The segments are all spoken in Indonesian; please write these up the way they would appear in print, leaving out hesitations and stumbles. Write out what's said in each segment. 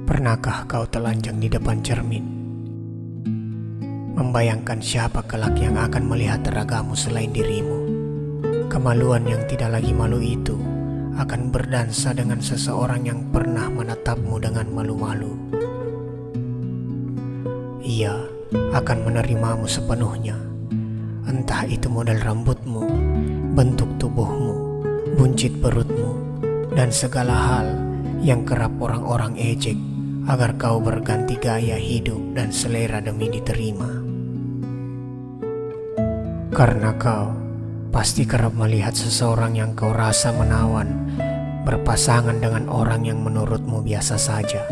Pernahkah kau telanjang di depan cermin, membayangkan siapa kelak yang akan melihat ragamu selain dirimu? Kemaluan yang tidak lagi malu itu akan berdansa dengan seseorang yang pernah menatapmu dengan malu-malu. Ia akan menerimamu sepenuhnya, entah itu model rambutmu, bentuk tubuhmu, buncit perutmu, dan segala hal yang kerap orang-orang ejek agar kau berganti gaya hidup dan selera demi diterima. Karena kau pasti kerap melihat seseorang yang kau rasa menawan berpasangan dengan orang yang menurutmu biasa saja.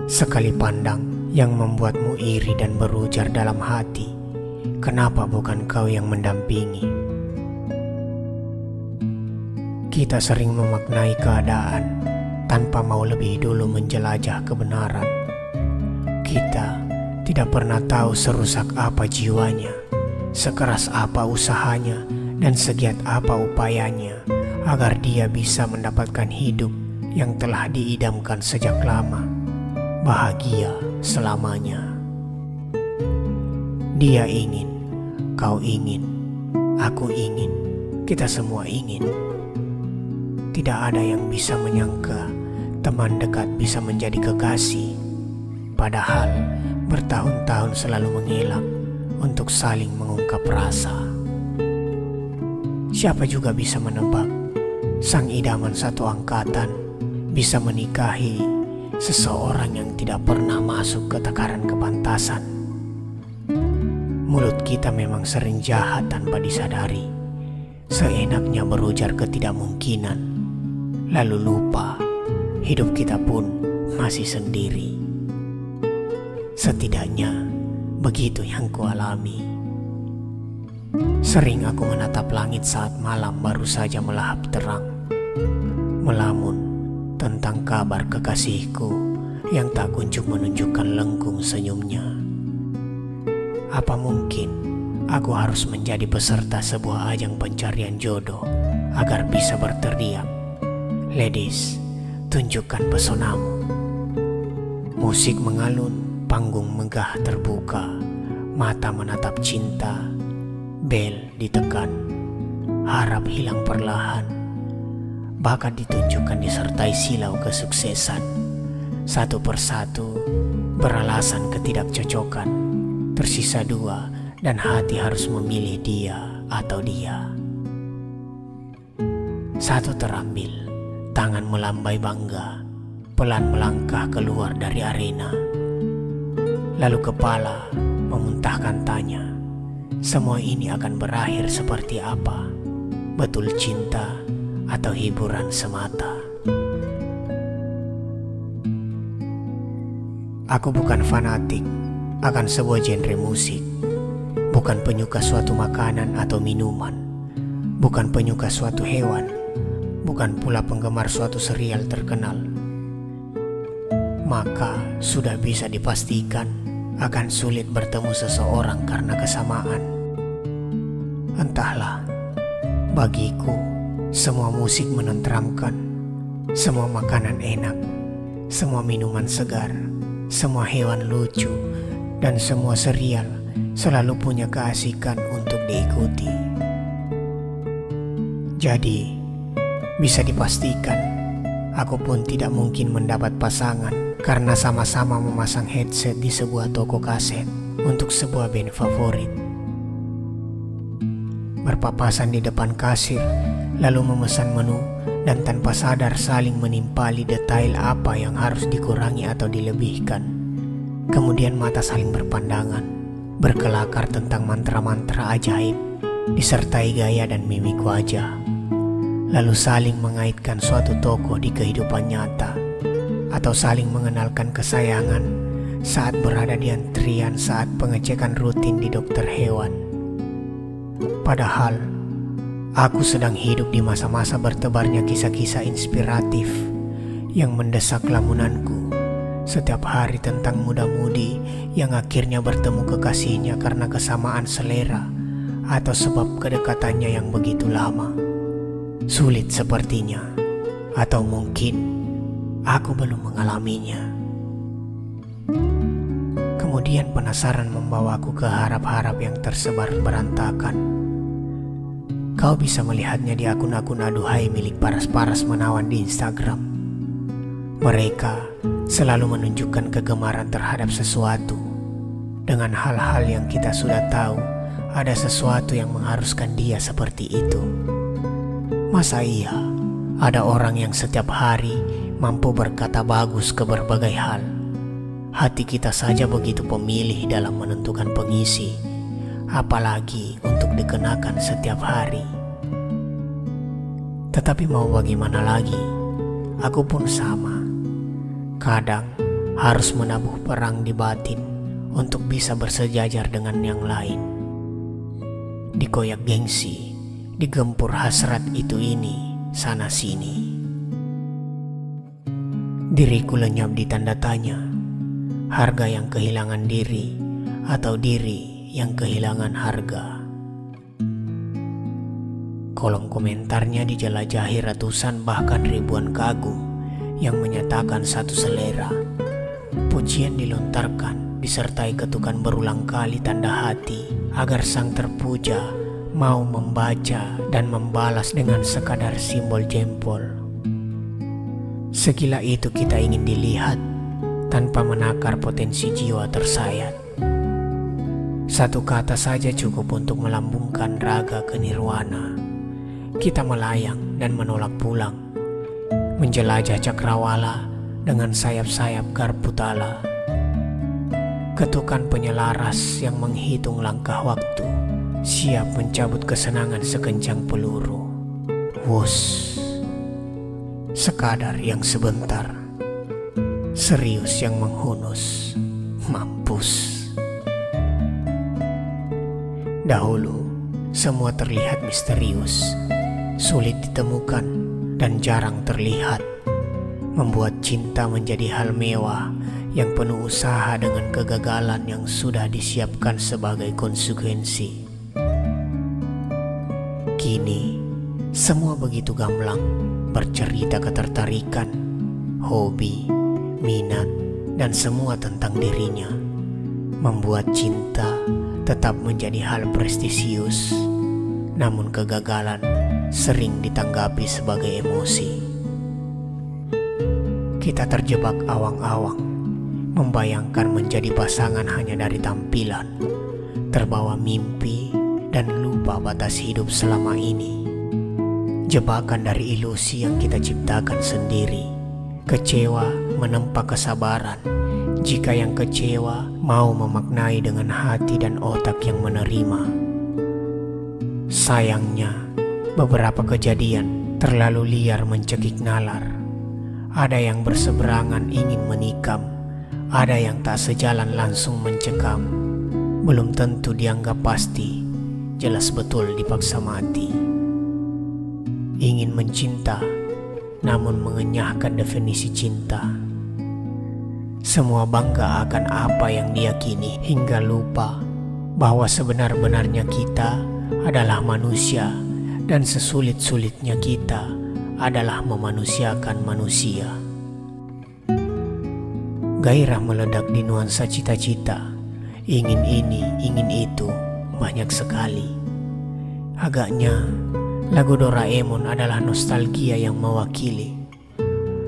Sekali pandang yang membuatmu iri dan berujar dalam hati, kenapa bukan kau yang mendampingi? Kita sering memaknai keadaan tanpa mau lebih dulu menjelajah kebenaran. Kita tidak pernah tahu serusak apa jiwanya, sekeras apa usahanya, dan segiat apa upayanya agar dia bisa mendapatkan hidup yang telah diidamkan sejak lama, bahagia selamanya. Dia ingin, kau ingin, aku ingin, kita semua ingin. Tidak ada yang bisa menyangka teman dekat bisa menjadi kekasih, padahal bertahun-tahun selalu mengelak untuk saling mengungkap rasa. Siapa juga bisa menebak sang idaman satu angkatan bisa menikahi seseorang yang tidak pernah masuk ke takaran kepantasan. Mulut kita memang sering jahat tanpa disadari, seenaknya berujar ketidakmungkinan, lalu lupa hidup kita pun masih sendiri. Setidaknya begitu yang kualami. Sering aku menatap langit saat malam baru saja melahap terang, melamun tentang kabar kekasihku yang tak kunjung menunjukkan lengkung senyumnya. Apa mungkin aku harus menjadi peserta sebuah ajang pencarian jodoh agar bisa berteriak, "Ladies, tunjukkan pesonamu." Musik mengalun, panggung megah terbuka, mata menatap cinta, bel ditekan, harap hilang perlahan, bakat ditunjukkan disertai silau kesuksesan. Satu persatu beralasan ketidakcocokan, tersisa dua dan hati harus memilih dia atau dia. Satu terambil, tangan melambai bangga, pelan melangkah keluar dari arena. Lalu kepala memuntahkan tanya, semua ini akan berakhir seperti apa? Betul cinta atau hiburan semata? Aku bukan fanatik akan sebuah genre musik, bukan penyuka suatu makanan atau minuman, bukan penyuka suatu hewan, bukan pula penggemar suatu serial terkenal. Maka sudah bisa dipastikan akan sulit bertemu seseorang karena kesamaan. Entahlah, bagiku semua musik menenteramkan, semua makanan enak, semua minuman segar, semua hewan lucu, dan semua serial selalu punya keasikan untuk diikuti. Jadi, bisa dipastikan, aku pun tidak mungkin mendapat pasangan karena sama-sama memasang headset di sebuah toko kaset untuk sebuah band favorit. Berpapasan di depan kasir, lalu memesan menu, dan tanpa sadar saling menimpali detail apa yang harus dikurangi atau dilebihkan. Kemudian mata saling berpandangan, berkelakar tentang mantra-mantra ajaib, disertai gaya dan mimik wajah. Lalu saling mengaitkan suatu tokoh di kehidupan nyata, atau saling mengenalkan kesayangan saat berada di antrian saat pengecekan rutin di dokter hewan. Padahal aku sedang hidup di masa-masa bertebarnya kisah-kisah inspiratif yang mendesak lamunanku setiap hari tentang muda-mudi yang akhirnya bertemu kekasihnya karena kesamaan selera atau sebab kedekatannya yang begitu lama. Sulit sepertinya, atau mungkin aku belum mengalaminya. Kemudian penasaran membawaku ke harap-harap yang tersebar berantakan. Kau bisa melihatnya di akun-akun aduhai milik paras-paras menawan di Instagram. Mereka selalu menunjukkan kegemaran terhadap sesuatu dengan hal-hal yang kita sudah tahu ada sesuatu yang mengharuskan dia seperti itu. Masa iya ada orang yang setiap hari mampu berkata bagus ke berbagai hal? Hati kita saja begitu pemilih dalam menentukan pengisi, apalagi untuk dikenakan setiap hari. Tetapi mau bagaimana lagi, aku pun sama. Kadang harus menabuh perang di batin untuk bisa bersejajar dengan yang lain. Dikoyak gengsi, digempur hasrat itu ini, sana sini. Diriku lenyap di tanda tanya, harga yang kehilangan diri atau diri yang kehilangan harga. Kolom komentarnya dijelajahi ratusan bahkan ribuan kagum yang menyatakan satu selera. Pujian dilontarkan disertai ketukan berulang kali tanda hati agar sang terpuja mau membaca dan membalas dengan sekadar simbol jempol. Segila itu kita ingin dilihat tanpa menakar potensi jiwa tersayat. Satu kata saja cukup untuk melambungkan raga ke nirwana. Kita melayang dan menolak pulang, menjelajah cakrawala dengan sayap-sayap Garputala. Ketukan penyelaras yang menghitung langkah waktu, siap mencabut kesenangan sekencang peluru. Wus, sekadar yang sebentar, serius yang menghunus, mampus. Dahulu, semua terlihat misterius, sulit ditemukan, dan jarang terlihat. Membuat cinta menjadi hal mewah yang penuh usaha dengan kegagalan yang sudah disiapkan sebagai konsekuensi. Kini, semua begitu gamblang, bercerita ketertarikan, hobi, minat, dan semua tentang dirinya. Membuat cinta tetap menjadi hal prestisius, namun kegagalan sering ditanggapi sebagai emosi. Kita terjebak awang-awang, membayangkan menjadi pasangan hanya dari tampilan, terbawa mimpi dan lupa batas hidup selama ini. Jebakan dari ilusi yang kita ciptakan sendiri. Kecewa menempa kesabaran jika yang kecewa mau memaknai dengan hati dan otak yang menerima. Sayangnya, beberapa kejadian terlalu liar mencekik nalar. Ada yang berseberangan ingin menikam, ada yang tak sejalan langsung mencekam. Belum tentu dianggap pasti, jelas betul dipaksa mati. Ingin mencinta, namun mengenyahkan definisi cinta. Semua bangga akan apa yang diyakini hingga lupa bahwa sebenar-benarnya kita adalah manusia dan sesulit-sulitnya kita adalah memanusiakan manusia. Gairah meledak di nuansa cita-cita, ingin ini, ingin itu, banyak sekali. Agaknya lagu Doraemon adalah nostalgia yang mewakili.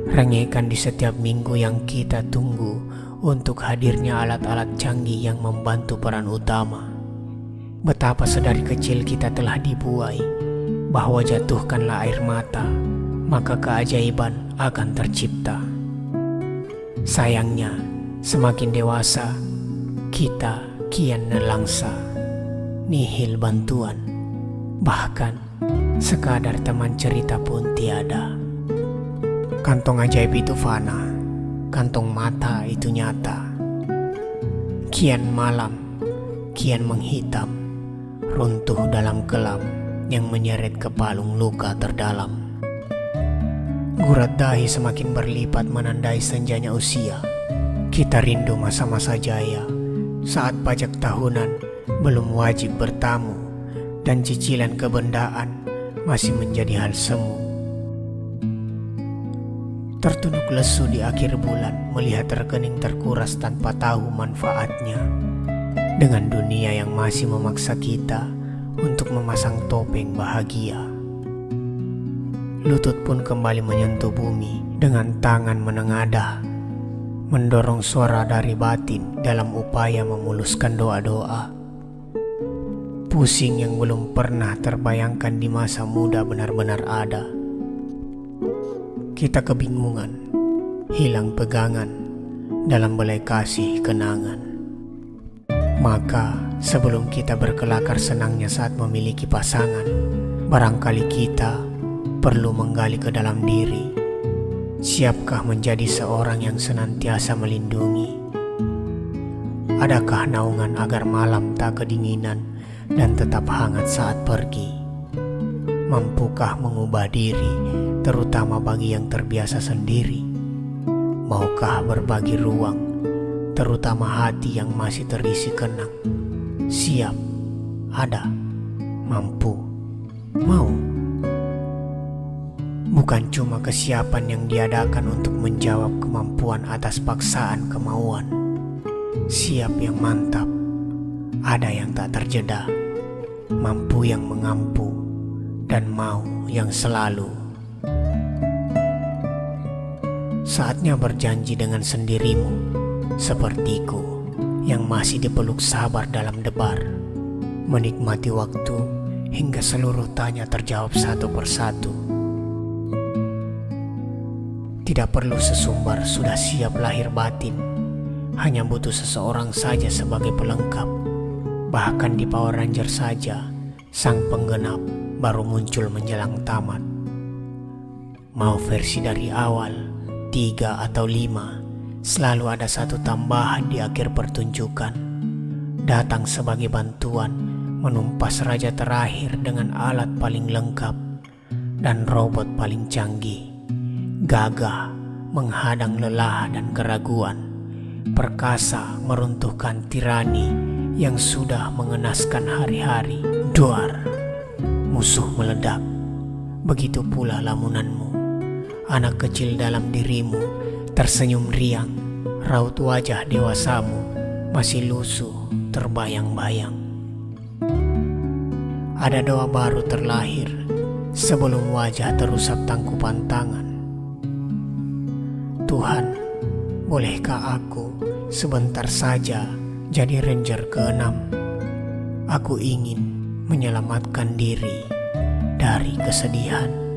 Rengekan di setiap minggu yang kita tunggu untuk hadirnya alat-alat canggih yang membantu peran utama. Betapa sedari kecil kita telah dibuai bahwa jatuhkanlah air mata, maka keajaiban akan tercipta. Sayangnya, semakin dewasa, kita kian nelangsa, nihil bantuan, bahkan sekadar teman cerita pun tiada. Kantong ajaib itu fana, kantong mata itu nyata. Kian malam, kian menghitam, runtuh dalam kelam yang menyeret ke palung luka terdalam. Gurat dahi semakin berlipat menandai senjanya usia. Kita rindu masa-masa jaya, saat pajak tahunan belum wajib bertamu, dan cicilan kebendaan masih menjadi hal semu. Tertunduk lesu di akhir bulan melihat rekening terkuras tanpa tahu manfaatnya. Dengan dunia yang masih memaksa kita untuk memasang topeng bahagia. Lutut pun kembali menyentuh bumi dengan tangan menengadah, mendorong suara dari batin dalam upaya memuluskan doa-doa. Pusing yang belum pernah terbayangkan di masa muda benar-benar ada. Kita kebingungan, hilang pegangan dalam belai kasih kenangan. Maka sebelum kita berkelakar senangnya saat memiliki pasangan, barangkali kita perlu menggali ke dalam diri. Siapkah menjadi seorang yang senantiasa melindungi? Adakah naungan agar malam tak kedinginan dan tetap hangat saat pergi? Mampukah mengubah diri, terutama bagi yang terbiasa sendiri? Maukah berbagi ruang, terutama hati yang masih terisi kenang? Siap, ada, mampu, mau. Bukan cuma kesiapan yang diadakan untuk menjawab kemampuan atas paksaan kemauan. Siap yang mantap, ada yang tak terjeda, mampu yang mengampu, dan mau yang selalu. Saatnya berjanji dengan sendirimu, sepertiku yang masih dipeluk sabar dalam debar, menikmati waktu hingga seluruh tanya terjawab satu persatu. Tidak perlu sesumbar sudah siap lahir batin, hanya butuh seseorang saja sebagai pelengkap. Bahkan di Power Ranger saja, sang penggenap baru muncul menjelang tamat. Mau versi dari awal, 3 atau 5, selalu ada satu tambahan di akhir pertunjukan. Datang sebagai bantuan, menumpas raja terakhir dengan alat paling lengkap dan robot paling canggih. Gagah menghadang lelah dan keraguan, perkasa meruntuhkan tirani yang sudah mengenaskan hari-hari. Duar, musuh meledak. Begitu pula lamunanmu. Anak kecil dalam dirimu tersenyum riang, raut wajah dewasamu masih lusuh terbayang-bayang. Ada doa baru terlahir sebelum wajah terusap tangkupan tangan. Tuhan, bolehkah aku sebentar saja jadi Ranger ke-6? Aku ingin menyelamatkan diri dari kesedihan.